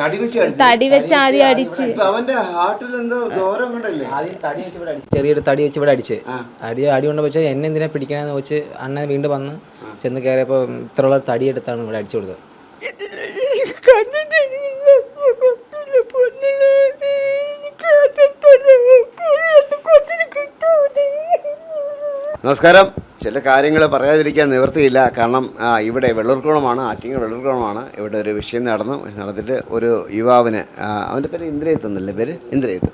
തടി വെച്ച് ആദ്യം അടിച്ച് ചെറിയൊരു തടി വെച്ച് ഇവിടെ അടിച്ച് അടി കൊണ്ട് വെച്ചാൽ എന്നെ എന്തിനാ പിടിക്കണമെന്ന് വെച്ച് അണ്ണൻ വീണ്ടും വന്ന് ചെന്ന് കയറിയപ്പോൾ ഇത്രയുള്ള തടി എടുത്താണ് ഇവിടെ അടിച്ചു കൊടുത്തത്. നമസ്കാരം. ചില കാര്യങ്ങൾ പറയാതിരിക്കാൻ നിവൃത്തിയില്ല. കാരണം ഇവിടെ വെള്ളൂർക്കുളമാണ്, ആറ്റിങ്ങൽ വെള്ളൂർക്കുളമാണ്. ഇവിടെ ഒരു വിഷയം നടന്നിട്ട് ഒരു യുവാവിന്, അവൻ്റെ പേര് ഇന്ദ്രജിത്ത് എന്നല്ലേ പേര്, ഇന്ദ്രജിത്ത്,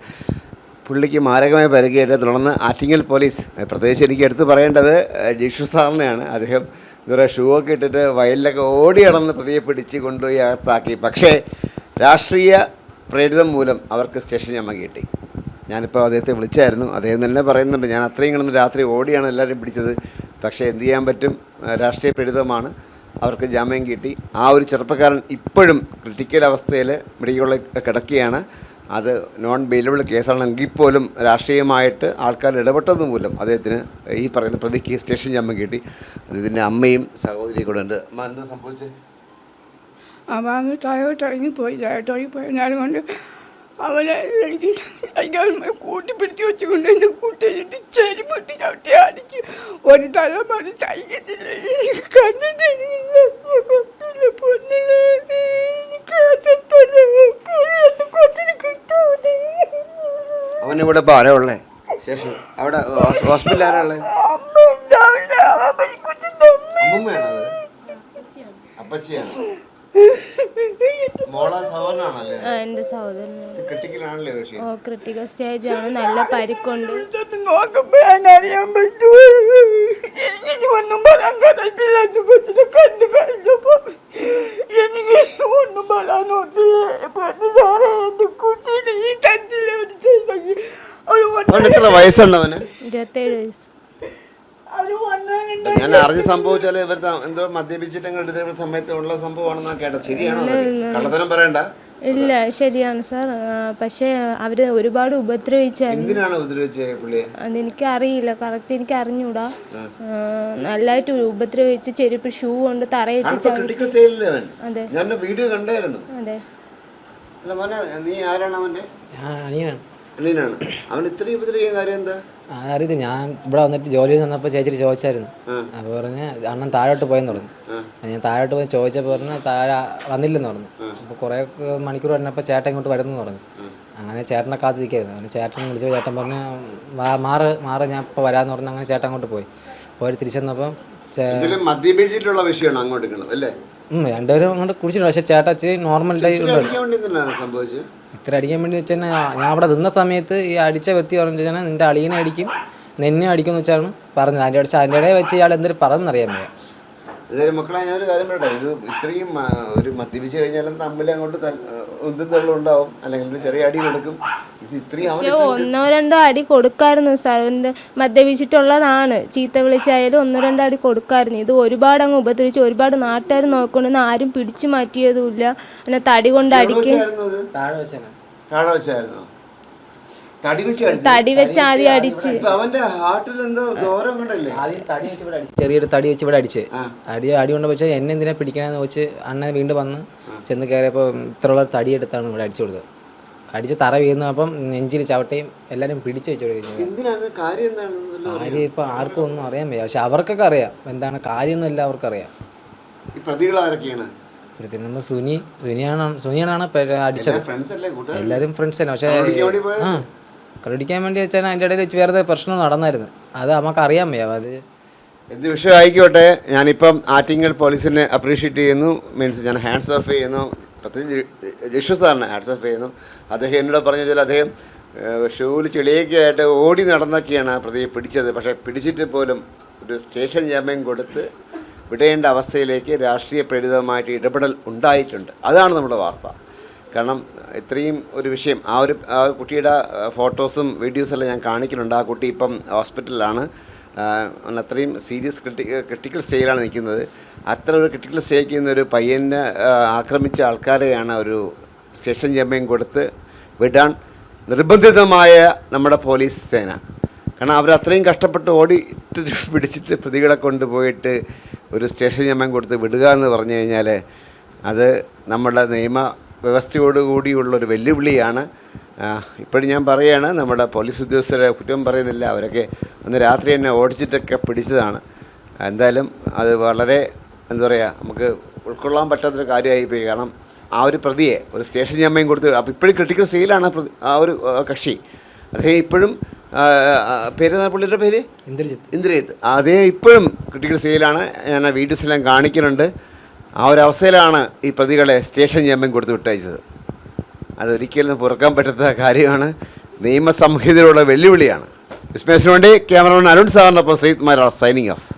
പുള്ളിക്ക് മാരകമായി പരിക്കേറ്റ് തുടർന്ന് ആറ്റിങ്ങൽ പോലീസ്, പ്രത്യേകിച്ച് എനിക്ക് എടുത്ത് പറയേണ്ടത് ജിഷു സാറിനെയാണ്. അദ്ദേഹം ഇതുവരെ ഷൂ ഒക്കെ ഇട്ടിട്ട് വയലിലൊക്കെ ഓടി നടന്ന് പ്രതിയെ പിടിച്ച് കൊണ്ടുപോയി അകത്താക്കി. പക്ഷേ രാഷ്ട്രീയ പ്രേരിതം മൂലം അവർക്ക് സ്റ്റേഷൻ ഞമ്മ കിട്ടി. ഞാനിപ്പോൾ അദ്ദേഹത്തെ വിളിച്ചായിരുന്നു. അദ്ദേഹം തന്നെ പറയുന്നുണ്ട്, ഞാൻ അത്രയും കിടന്ന് രാത്രി ഓടിയാണ് എല്ലാവരും പിടിച്ചത്. പക്ഷേ എന്ത് ചെയ്യാൻ പറ്റും, രാഷ്ട്രീയ പ്രേരിതമാണ്, അവർക്ക് ജാമ്യം കിട്ടി. ആ ഒരു ചെറുപ്പക്കാരൻ ഇപ്പോഴും ക്രിട്ടിക്കൽ അവസ്ഥയിൽ മെഡിക്കൽ കോളേജിൽ കിടക്കുകയാണ്. അത് നോൺ ബെയിലബിൾ കേസാണെങ്കിൽ പോലും രാഷ്ട്രീയമായിട്ട് ആൾക്കാർ ഇടപെട്ടത് മൂലം അദ്ദേഹത്തിന് ഈ പറയുന്ന പ്രതിക്ക് സ്റ്റേഷൻ ജാമ്യം കിട്ടി. അദ്ദേഹത്തിൻ്റെ അമ്മയും സഹോദരിയും കൂടെ ഉണ്ട്. അമ്മ എന്താ സംഭവിച്ചത്? അവന് ടയോട്ടിറങ്ങിപ്പോയി ഞാൻ കൊണ്ട് അവനെ എനിക്ക് കൂട്ടിപ്പിടിച്ച് വെച്ചുകൊണ്ട് എൻ്റെ കൂട്ടിട്ട് ചെരിപ്പൊട്ടി ചവിട്ടി അടിച്ച് ഒരു തലമുറ സഹിക്കത്തില്ല. അവനിവിടെ ഇപ്പോൾ ആരാ ഉള്ളത്? ശേഷം അവിടെ ഹോസ്പിറ്റലിൽ ആരാ ഉള്ളത്? അമ്മൂമ്മയാണത്? അപ്പച്ചിയാണ്? എന്റെ സഹോദരൻ ക്രിട്ടിക്കൽ സ്റ്റേജ് ആണ്, നല്ല പരിക്കുണ്ട്. അറിയാൻ പറ്റൂ, എനിക്ക് ഒന്നും പറയാൻ കഴിയില്ല. എന്റെ കൊച്ചിനെ കണ്ടു കഴിഞ്ഞപ്പോ എനിക്ക് ഒന്നും പറയാനോട്ട് എന്റെ കുട്ടീനെ ഈ കണ്ടില്ല. എത്ര വയസ്സുണ്ടവന്? 27 വയസ്സ്. ഞാൻ അറിഞ്ഞ സംഭവിച്ചാല് ഇവർ എന്തോ മദ്യപിച്ചിട്ട് സമയത്ത് ഉള്ള സംഭവമാണെന്നാ കേട്ടത്. ശരിയാണോ? കള്ളത്തരം പറയണ്ട. ഇല്ല, ശരിയാണ് സാർ. പക്ഷെ അവര് ഒരുപാട് ഉപദ്രവിച്ചായിരുന്നു. എന്തിനാണ് ഉപദ്രവിച്ചത് പുള്ളിയെ? അതെനിക്ക് അറിയില്ല, കറക്റ്റ് എനിക്ക് അറിഞ്ഞൂടാ. നല്ലതായിട്ട് ഉപദ്രവിച്ച് ചെരുപ്പ് ഷൂ കൊണ്ട് തറയിട്ട്. അതെ, ഞാൻ വീഡിയോ കണ്ടായിരുന്നു. അതെ. നീ ആരാണ്? അവന്റെ അനിയനാണ്. അനിയനാണ്. അവൻ ഇത്രയും ഉപദ്രവിക്കാൻ കാര്യം എന്താ അറിയില്ല. ഞാൻ ഇവിടെ വന്നിട്ട് ജോലി വന്നപ്പോൾ ചേച്ചി ചോദിച്ചായിരുന്നു. അപ്പോൾ പറഞ്ഞ് അണ്ണൻ താഴോട്ട് പോയെന്ന് പറഞ്ഞു. ഞാൻ താഴോട്ട് പോയി ചോദിച്ചപ്പോൾ പറഞ്ഞ് താഴെ വന്നില്ലെന്ന് പറഞ്ഞു. അപ്പോൾ കുറേ മണിക്കൂർ പറഞ്ഞപ്പോൾ ചേട്ടൻ ഇങ്ങോട്ട് വരുന്നെന്ന് പറഞ്ഞു. അങ്ങനെ ചേട്ടനെ കാത്തിരിക്കായിരുന്നു. അങ്ങനെ ചേട്ടൻ വിളിച്ചപ്പോൾ ചേട്ടൻ പറഞ്ഞ് മാറ് ഞാൻ ഇപ്പോൾ വരാമെന്ന് പറഞ്ഞ് അങ്ങനെ ചേട്ടൻ അങ്ങോട്ട് പോയി തിരിച്ചെന്നപ്പം മദ്യപിച്ചിട്ടുള്ള വിഷയമാണ് അങ്ങോട്ട് അല്ലേ? രണ്ടുപേരും അങ്ങോട്ട് കുടിച്ചിട്ടുണ്ട്. പക്ഷേ ചേട്ടാ ഇച്ചിരി നോർമൽ സംഭവിച്ചത്. ഇത്ര അടിക്കാൻ വേണ്ടി വെച്ചാൽ ഞാൻ അവിടെ നിന്ന സമയത്ത് ഈ അടിച്ച വ്യക്തി പറഞ്ഞു വെച്ചാൽ നിന്റെ അളിയനെ അടിക്കും നിന്നെ അടിക്കും എന്ന് വെച്ചാണ് പറഞ്ഞത്. അതിൻ്റെ ഇടയിൽ വെച്ച് ഇയാൾ എന്തൊരു പറഞ്ഞെന്നറിയാൻ വയ്യ. ഇതൊരു മക്കളെ ഞാനൊരു കാര്യം പറയട്ടെ, ഇത് ഇത്രയും ഒരു മദ്യപിച്ച് കഴിഞ്ഞാലും തമ്മിൽ അങ്ങോട്ട് ഉന്തും ഉണ്ടാവും, അല്ലെങ്കിൽ ഒരു ചെറിയ അടി കൊടുക്കും. ഇത് ഇത്രയും 1-2 അടി കൊടുക്കായിരുന്നു സാർ. മദ്യപിച്ചിട്ടുള്ളതാണ്, ചീത്ത വിളിച്ചായാലും 1-2 അടി കൊടുക്കായിരുന്നു. ഇത് ഒരുപാട് അങ്ങ് ഉപദ്രവിച്ചു. ഒരുപാട് നാട്ടുകാർ നോക്കൊണ്ടെന്ന് ആരും പിടിച്ചു മാറ്റിയതുമില്ല. പിന്നെ തടി കൊണ്ട് അടിക്കും. താഴെ വെച്ചായിരുന്നു തടി വെച്ച് ആദ്യം അടിച്ച്. ചെറിയൊരു തടി വെച്ച് ഇവിടെ അടിച്ച് അടി കൊണ്ട് വെച്ചാൽ എന്നെ എന്തിനാ പിടിക്കണമെന്ന് വെച്ച് അണ്ണൻ വീണ്ടും വന്ന് ചെന്ന് കയറിയപ്പോൾ ഇത്രയുള്ള തടി എടുത്താണ് ഇവിടെ അടിച്ചു കൊടുത്തത്. അടിച്ച് തറ വീഴുന്നു. അപ്പം നെഞ്ചിൽ ചവിട്ടയും എല്ലാവരും പിടിച്ചു വെച്ചു കഴിഞ്ഞു. കാര്യം ഇപ്പം ആർക്കും ഒന്നും അറിയാൻ വയ്യ. പക്ഷെ അവർക്കൊക്കെ അറിയാം എന്താണ് കാര്യമൊന്നും എല്ലാവർക്കും അറിയാം. നമ്മൾ സുനിയാണ് അടിച്ചത്. എല്ലാവരും ഫ്രണ്ട്സ് തന്നെ. പക്ഷേ കളിക്കാൻ വേണ്ടി വെച്ചാൽ അതിൻ്റെ ഇടയിൽ വെച്ച് വേറെ പ്രശ്നം നടന്നായിരുന്നു. അത് നമുക്ക് അറിയാൻ വയ്യ. അത് എന്ത് വിഷയം ആയിക്കോട്ടെ, ഞാനിപ്പം ആറ്റിങ്ങൽ പോലീസിനെ അപ്രീഷിയേറ്റ് ചെയ്യുന്നു. മീൻസ് ഞാൻ ഹാൻഡ്സ് ഓഫ് ചെയ്യുന്നു. പ്രത്യേകിച്ച് ജിഷു സാറിനെ ഹാൻഡ്സ് ഓഫ് ചെയ്യുന്നു. അദ്ദേഹം എന്നോട് പറഞ്ഞു വെച്ചാൽ അദ്ദേഹം ഷൂവിൽ ചെളിയൊക്കെ ആയിട്ട് ഓടി നടന്നൊക്കെയാണ് പ്രതിയെ പിടിച്ചത്. പക്ഷേ പിടിച്ചിട്ട് പോലും ഒരു സ്റ്റേഷൻ ജാമ്യം കൊടുത്ത് വിടേണ്ട അവസ്ഥയിലേക്ക് രാഷ്ട്രീയ പ്രേരിതമായിട്ട് ഇടപെടൽ ഉണ്ടായിട്ടുണ്ട്. അതാണ് നമ്മുടെ വാർത്ത. കാരണം ഇത്രയും ഒരു വിഷയം, ആ കുട്ടിയുടെ ഫോട്ടോസും വീഡിയോസെല്ലാം ഞാൻ കാണിക്കുന്നുണ്ട്. ആ കുട്ടി ഇപ്പം ഹോസ്പിറ്റലിലാണ്. അത്രയും സീരിയസ് ക്രിട്ടിക്കൽ സ്റ്റേജിലാണ് നിൽക്കുന്നത്. അത്ര ഒരു ക്രിട്ടിക്കൽ സ്റ്റേജിൽ നിന്നൊരു പയ്യനെ ആക്രമിച്ച ആൾക്കാരെയാണ് ഒരു സ്റ്റേഷൻ ജാമ്യം കൊടുത്ത് വിടാൻ നിർബന്ധിതമായ നമ്മുടെ പോലീസ് സേന. കാരണം അവരത്രയും കഷ്ടപ്പെട്ട് ഓടിയിട്ട് പിടിച്ചിട്ട് പ്രതികളെ കൊണ്ടുപോയിട്ട് ഒരു സ്റ്റേഷൻ ജാമ്യം കൊടുത്ത് വിടുക എന്ന് പറഞ്ഞു കഴിഞ്ഞാൽ അത് നമ്മുടെ നിയമ വ്യവസ്ഥയോടുകൂടിയുള്ളൊരു വെല്ലുവിളിയാണ്. ഇപ്പോഴും ഞാൻ പറയുകയാണ്, നമ്മുടെ പോലീസ് ഉദ്യോഗസ്ഥരെ കുറ്റം പറയുന്നില്ല, അവരൊക്കെ അന്ന് രാത്രി തന്നെ ഓടിച്ചിട്ടൊക്കെ പിടിച്ചതാണ്. എന്തായാലും അത് വളരെ എന്താ പറയുക, നമുക്ക് ഉൾക്കൊള്ളാൻ പറ്റാത്തൊരു കാര്യമായിപ്പോയി. കാരണം ആ ഒരു പ്രതിയെ ഒരു സ്റ്റേഷൻ ജാമ്യം കൊടുത്ത്, അപ്പോൾ ഇപ്പോഴും ക്രിട്ടിക്കൽ സ്റ്റേജിലാണ് ആ ഒരു കക്ഷി. അദ്ദേഹം ഇപ്പോഴും പേര്, പുള്ളിയുടെ പേര് ഇന്ദ്രജിത്ത്, അദ്ദേഹം ഇപ്പോഴും ക്രിട്ടിക്കൽ സ്റ്റേജിലാണ്. ഞാൻ ആ വീഡിയോസെല്ലാം കാണിക്കുന്നുണ്ട്. ആ ഒരു അവസ്ഥയിലാണ് ഈ പ്രതികളെ സ്റ്റേഷൻ ജാമ്യം കൊടുത്ത് വിട്ടയച്ചത്. അതൊരിക്കലും പുറക്കാൻ പറ്റാത്ത കാര്യമാണ്, നിയമസംഹിതയിലുള്ള വെല്ലുവിളിയാണ്. വിസ്മേസിന് വേണ്ടി ക്യാമറമാൻ അരുൺ സാറിനൊപ്പം സയ്യിദ് മാരാർ സൈനിങ് ഓഫ്.